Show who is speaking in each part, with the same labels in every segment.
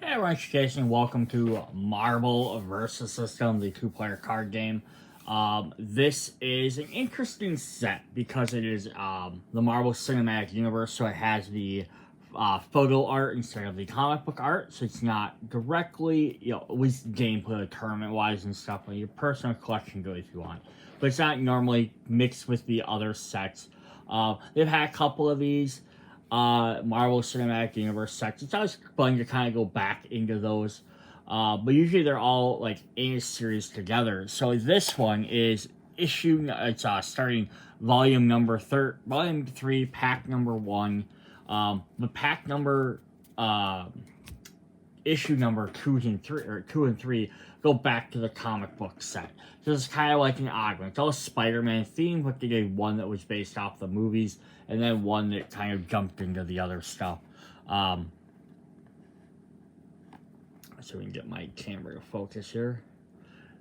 Speaker 1: Hey everyone, it's Jason. Welcome to Marvel Versus System, the two-player card game. This is an interesting set because it is the Marvel Cinematic Universe, so it has the photo art instead of the comic book art, so it's not directly, at least gameplay, tournament-wise and stuff, like your personal collection go if you want. But it's not normally mixed with the other sets. They've had a couple of these Marvel Cinematic Universe sets. It's always fun to kind of go back into those. But usually they're all like in a series together. So this one is it's starting volume 3, pack number 1. The pack number issue number 2 and 3 go back to the comic book set. So it's kind of like an augment. It's all Spider-Man themed, but they did one that was based off the movies, and then one that kind of jumped into the other stuff. So we can get my camera to focus here.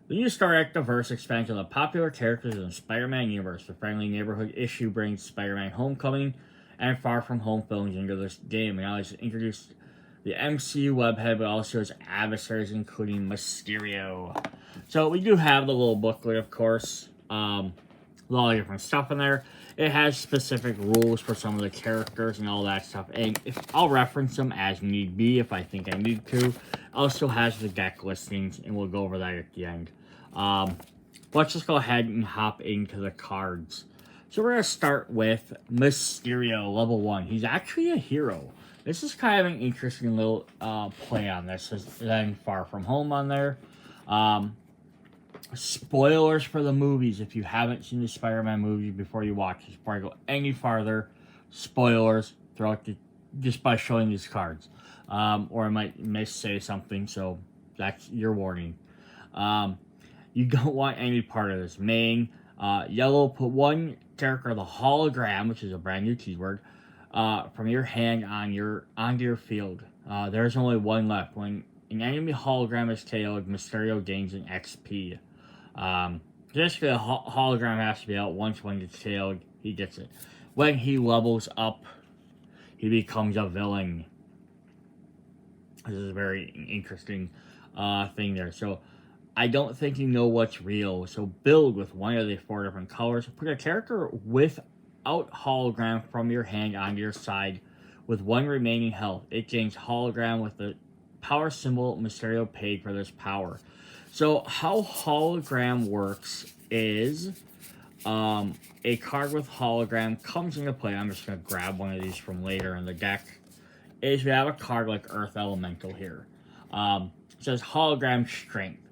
Speaker 1: The new Star Activerse expansion of the popular characters in the Spider-Man universe. The friendly neighborhood issue brings Spider-Man Homecoming and Far From Home films into this game, and now it's introduced the MCU webhead, but also its adversaries, including Mysterio. So we do have the little booklet, of course. A lot of different stuff in there. It has specific rules for some of the characters and all that stuff. And I'll reference them as need be if I think I need to. Also has the deck listings, and we'll go over that at the end. Let's just go ahead and hop into the cards. So we're going to start with Mysterio, level 1. He's actually a hero. This is kind of an interesting little play on this. There's then Far From Home on there. Spoilers for the movies. If you haven't seen the Spider-Man movie before you watch this, before I go any farther, spoilers throughout just by showing these cards. Or I might say something, so that's your warning. You don't want any part of this. Yellow, put one character, the hologram, which is a brand new keyword, from your hand onto your field. There's only one left. When an enemy hologram is KO'd, Mysterio gains an XP. Just the hologram has to be out once. When it's KO'd, he gets it. When he levels up, he becomes a villain. This is a very interesting thing there. So I don't think you know what's real. So build with one of the 4 different colors. Put a character without hologram from your hand onto your side with 1 remaining health. It gains hologram with the power symbol Mysterio paid for this power. So how hologram works is a card with hologram comes into play. I'm just going to grab one of these from later in the deck. Is we have a card like Earth Elemental here. It says hologram strength.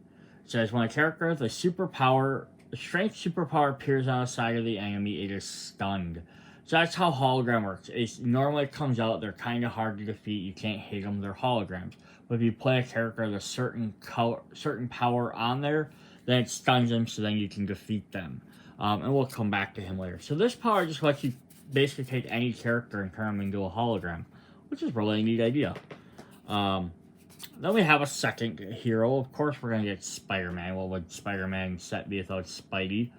Speaker 1: It says when a character with a strength superpower appears on the side of the enemy, it is stunned. So that's how hologram works. It normally comes out, they're kind of hard to defeat. You can't hit them, they're holograms. But if you play a character with a certain power on there, then it stuns them, so then you can defeat them. And we'll come back to him later. So this power just lets you basically take any character and turn them into a hologram, which is really a neat idea. Then we have a second hero. Of course, we're going to get Spider-Man. What would Spider-Man set be without Spidey?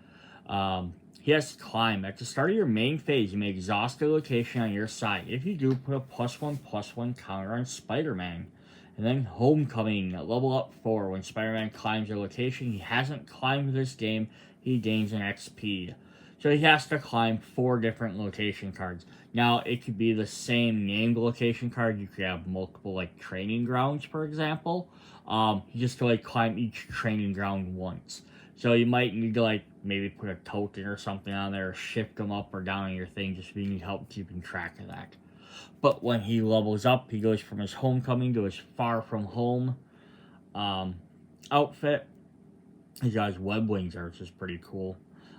Speaker 1: He has to climb. At the start of your main phase, you may exhaust a location on your side. If you do, put a +1/+1 counter on Spider-Man. And then Homecoming, level up 4. When Spider-Man climbs a location he hasn't climbed this game, he gains an XP. So he has to climb 4 different location cards. Now, it could be the same named location card. You could have multiple, like, training grounds, for example. You just to, like, climb each training ground once. So you might need to, like, maybe put a token or something on there, or shift them up or down on your thing, just so you need help keeping track of that. But when he levels up, he goes from his Homecoming to his Far From Home outfit. He got his web wings there, which is pretty cool.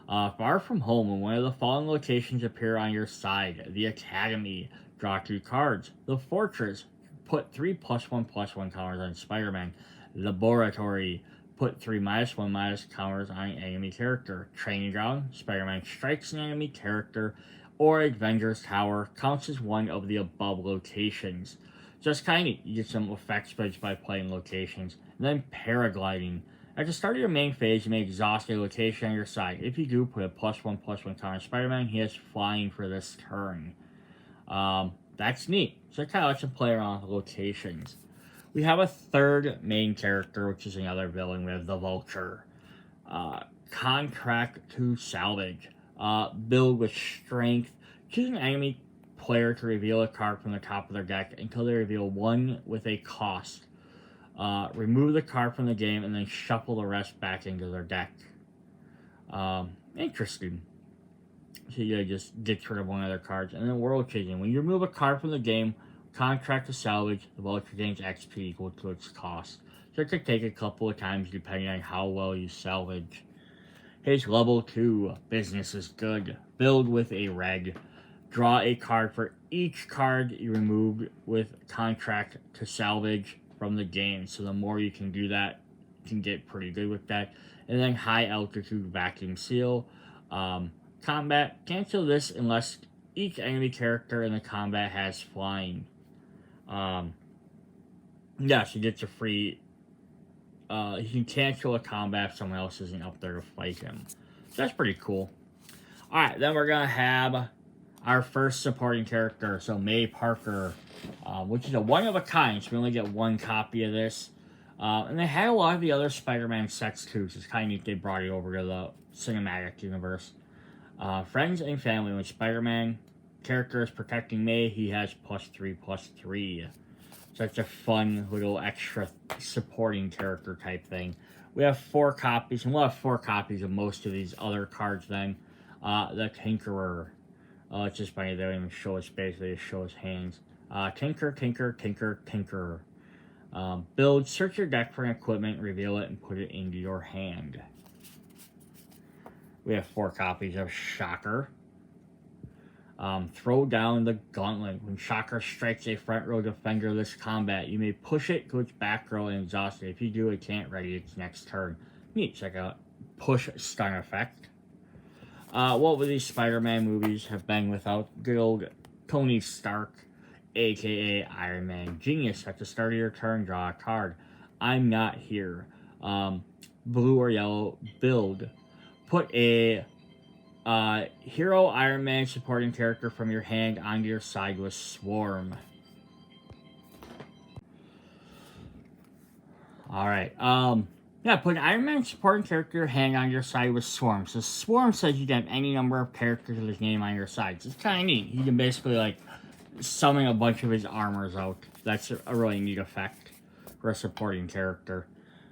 Speaker 1: Far From Home, when one of the following locations appear on your side: the Academy, draw 2 cards. The Fortress, put 3 +1/+1 counters on Spider-Man. Laboratory, put 3 -1/- counters on an enemy character. Training Ground, Spider-Man strikes an enemy character, or Avengers Tower counts as one of the above locations. Just kind of, you get some effects bridge by playing locations. And then Paragliding. At the start of your main phase, you may exhaust a location on your side. If you do, put a +1/+1 counter on Spider-Man. He is flying for this turn. That's neat. So it kind of lets you play around with locations. We have a third main character, which is another villain. We have the Vulture. Contract to salvage. Build with strength. Choose an enemy player to reveal a card from the top of their deck until they reveal one with a cost. Remove the card from the game and then shuffle the rest back into their deck. Interesting. So you just get rid of one of their cards. And then World Changing. When you remove a card from the game, contract to salvage, the Vulture gains XP equal to its cost. So it could take a couple of times depending on how well you salvage. Here's level 2. Business is good. Build with a red. Draw a card for each card you removed with contract to salvage from the game. So the more you can do that, you can get pretty good with that. And then high altitude vacuum seal. Combat. Cancel this unless each enemy character in the combat has flying. Yeah, so you get your free. You can cancel a combat if someone else isn't up there to fight him. So that's pretty cool. Alright, then we're going to have our first supporting character. So May Parker, which is a one of a kind. So we only get one copy of this. And they had a lot of the other Spider-Man sets too. So it's kind of neat they brought it over to the cinematic universe. Friends and family. When Spider-Man character is protecting May, he has +3/+3. So it's a fun little extra supporting character type thing. We have 4 copies, and we'll have 4 copies of most of these other cards then. The Tinkerer. It's just funny, they don't even show his face, they just show his hands. Tinker. Build, search your deck for an equipment, reveal it, and put it into your hand. We have 4 copies of Shocker. Throw down the gauntlet. When Shocker strikes a front row defender this combat, you may push it to its back row and exhaust it. If you do, it can't ready its next turn. Neat, check out push stun effect. What would these Spider-Man movies have been without good old Tony Stark, aka Iron Man? Genius, at the start of your turn, draw a card. I'm not here. Blue or yellow, build. Put a hero Iron Man supporting character from your hand onto your side with Swarm. Alright, yeah, put an Iron Man supporting character your hand on your side with Swarm. So Swarm says you can have any number of characters with his name on your side. So it's kind of neat. You can basically, like, summon a bunch of his armors out. That's a really neat effect for a supporting character.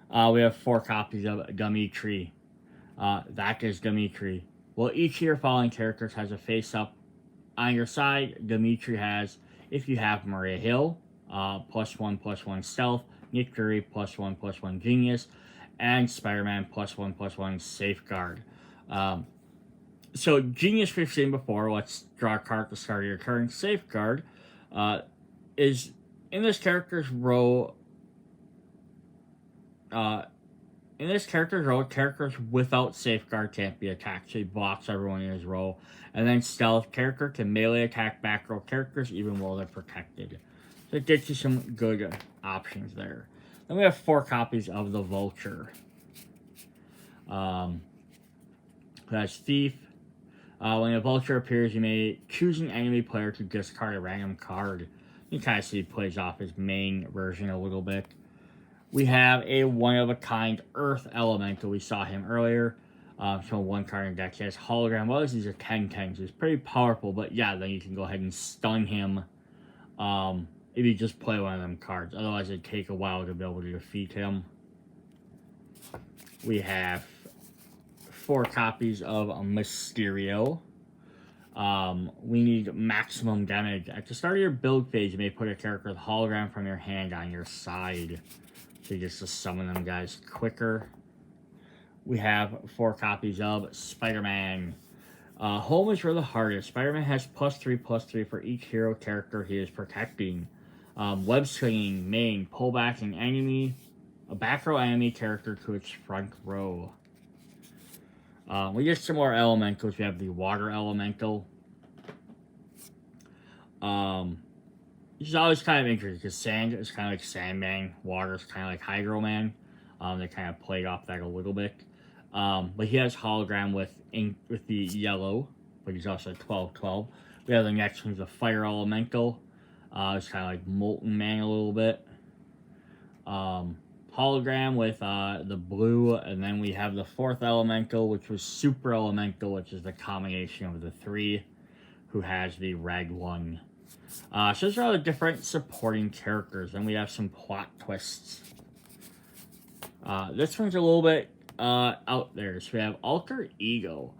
Speaker 1: We have 4 copies of Gummitri. That is Gummitri. Well, each of your following characters has a face-up on your side. Gummitri has, if you have Maria Hill, +1/+1 stealth, Nick Fury, +1/+1 genius, and Spider-Man, +1/+1 safeguard. So genius we've seen before. Let's draw a card at the start of your turn. Safeguard is in this character's row. Characters without safeguard can't be attacked. So he blocks everyone in his row. And then stealth, character can melee attack back row characters even while they're protected. So it gets you some good options there. Then we have 4 copies of the Vulture. That's Thief. When a Vulture appears, you may choose an enemy player to discard a random card. You kind of see he plays off his main version a little bit. We have a one-of-a-kind Earth Elemental. We saw him earlier. So 1 card in deck. He has Hologram. Well, these are 10/10s. It's pretty powerful, but yeah, then you can go ahead and stun him if you just play one of them cards. Otherwise, it'd take a while to be able to defeat him. We have 4 copies of Mysterio. We need maximum damage. At the start of your build phase, you may put a character with Hologram from your hand on your side. So just to summon them guys quicker. We have 4 copies of Spider-Man. Home is where the heart is. Spider-Man has +3/+3 for each hero character he is protecting. Web swinging, main, pull back an enemy, a back row enemy character to its front row. We get some more elementals. We have the Water Elemental. This is always kind of interesting because sand is kind of like Sandman, water is kind of like Hydro Man. They kind of played off that a little bit. But he has Hologram with the yellow, but he's also 12/12. We have the next one's the Fire Elemental. It's kind of like Molten Man a little bit. hologram with the blue, and then we have the fourth elemental, which was super elemental, which is the combination of the three, who has the red one. So those are all the different supporting characters, and we have some plot twists. This one's a little bit out there. So we have Alter Ego.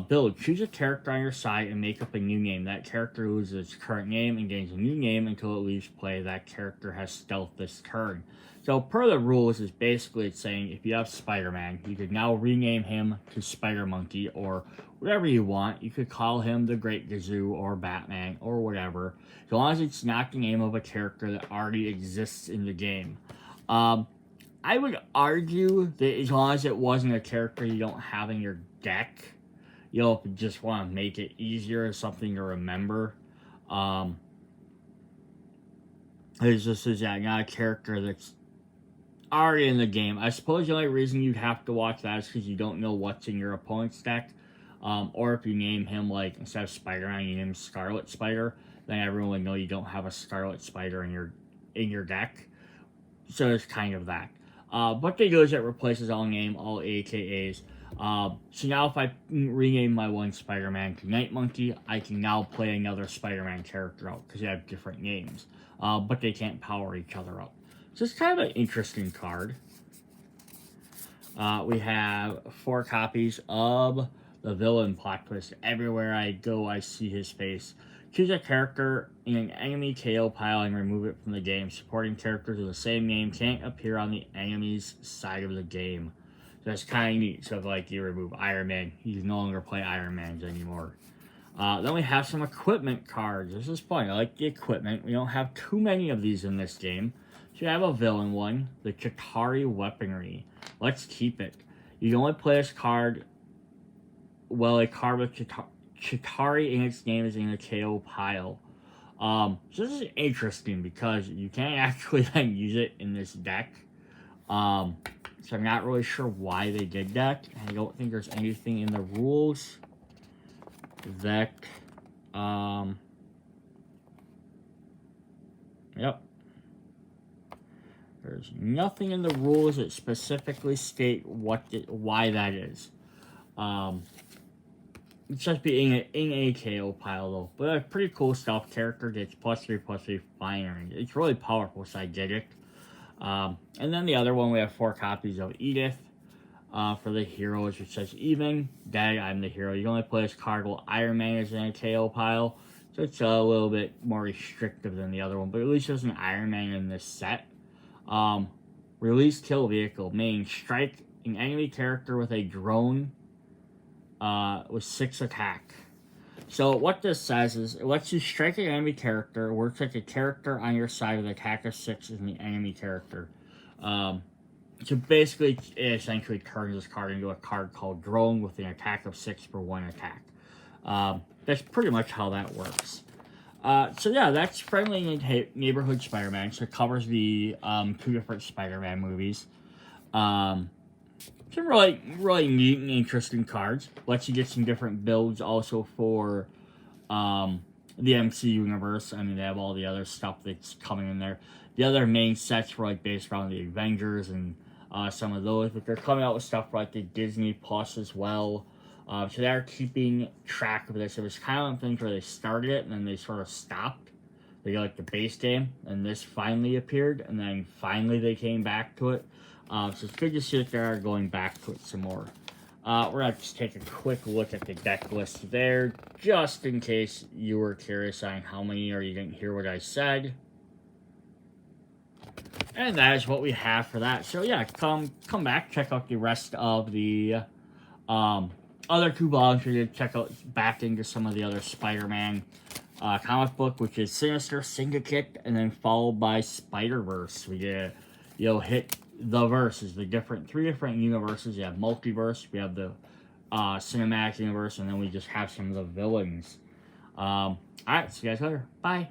Speaker 1: Build, choose a character on your side and make up a new name. That character loses its current name and gains a new name until it leaves play. That character has stealth this turn. So per the rules is basically it's saying if you have Spider-Man, you could now rename him to Spider-Monkey or whatever you want. You could call him the Great Gazoo or Batman or whatever, as long as it's not the name of a character that already exists in the game. I would argue that as long as it wasn't a character you don't have in your deck, you'll just want to make it easier, something to remember. It's just not a character that's already in the game. I suppose the only reason you'd have to watch that is because you don't know what's in your opponent's deck. Or if you name him, like, instead of Spider-Man, you name him Scarlet Spider, then everyone would know you don't have a Scarlet Spider in your deck. So it's kind of that. What they do is it replaces all name, all AKAs. So now if I rename my one Spider-Man to Night Monkey, I can now play another Spider-Man character out because they have different names. But they can't power each other up. So it's kind of an interesting card. We have 4 copies of the villain plot twist. Everywhere I go, I see his face. Choose a character in an enemy KO pile and remove it from the game. Supporting characters with the same name can't appear on the enemy's side of the game. So that's kind of neat. So if, like, you remove Iron Man, you can no longer play Iron Mans anymore. Then we have some equipment cards. This is fun. I like the equipment. We don't have too many of these in this game. So you have a villain one, the Chitauri Weaponry. Let's keep it. You can only play this card, well, a card with Chitauri in its name is in a KO pile. So this is interesting because you can't actually then use it in this deck. So I'm not really sure why they did that. I don't think there's anything in the rules that, yep. There's nothing in the rules that specifically state why that is. It's just being in a KO pile though. But a pretty cool stealth character gets +3/+3 firing. It's really powerful, so I get it. And then the other one, we have 4 copies of Edith. For the heroes, which says even, Dad, I'm the hero. You can only play this card while Iron Man is in a KO pile. So it's a little bit more restrictive than the other one. But at least there's an Iron Man in this set. Release kill vehicle. Main, strike an enemy character with a drone with 6 attack. So what this says is, it lets you strike an enemy character, works like a character on your side with an attack of 6 is the enemy character. So basically, it essentially turns this card into a card called Drone with an attack of 6 for 1 attack. That's pretty much how that works. So yeah, that's Friendly Neighborhood Spider-Man. So it covers the 2 different Spider-Man movies. Some really neat and interesting cards. Lets you get some different builds also for the MC universe. I mean, they have all the other stuff that's coming in there. The other main sets were like based around the Avengers and some of those, but they're coming out with stuff like the Disney Plus as well. So they're keeping track of this. It was kind of one of the things where they started it and then they sort of stopped. They got like the base game, and this finally appeared, and then finally they came back to it. So it's good to see that they're going back to it some more. We're going to just take a quick look at the deck list there, just in case you were curious on how many or you didn't hear what I said. And that is what we have for that. So yeah, come back, check out the rest of the other 2 blogs. We did check out back into some of the other Spider-Man comic book, which is Sinister Syndicate, and then followed by Spider-Verse. We did, hit the verses, the 3 different universes. You have Multiverse, we have the Cinematic Universe, and then we just have some of the villains. Alright, see you guys later. Bye.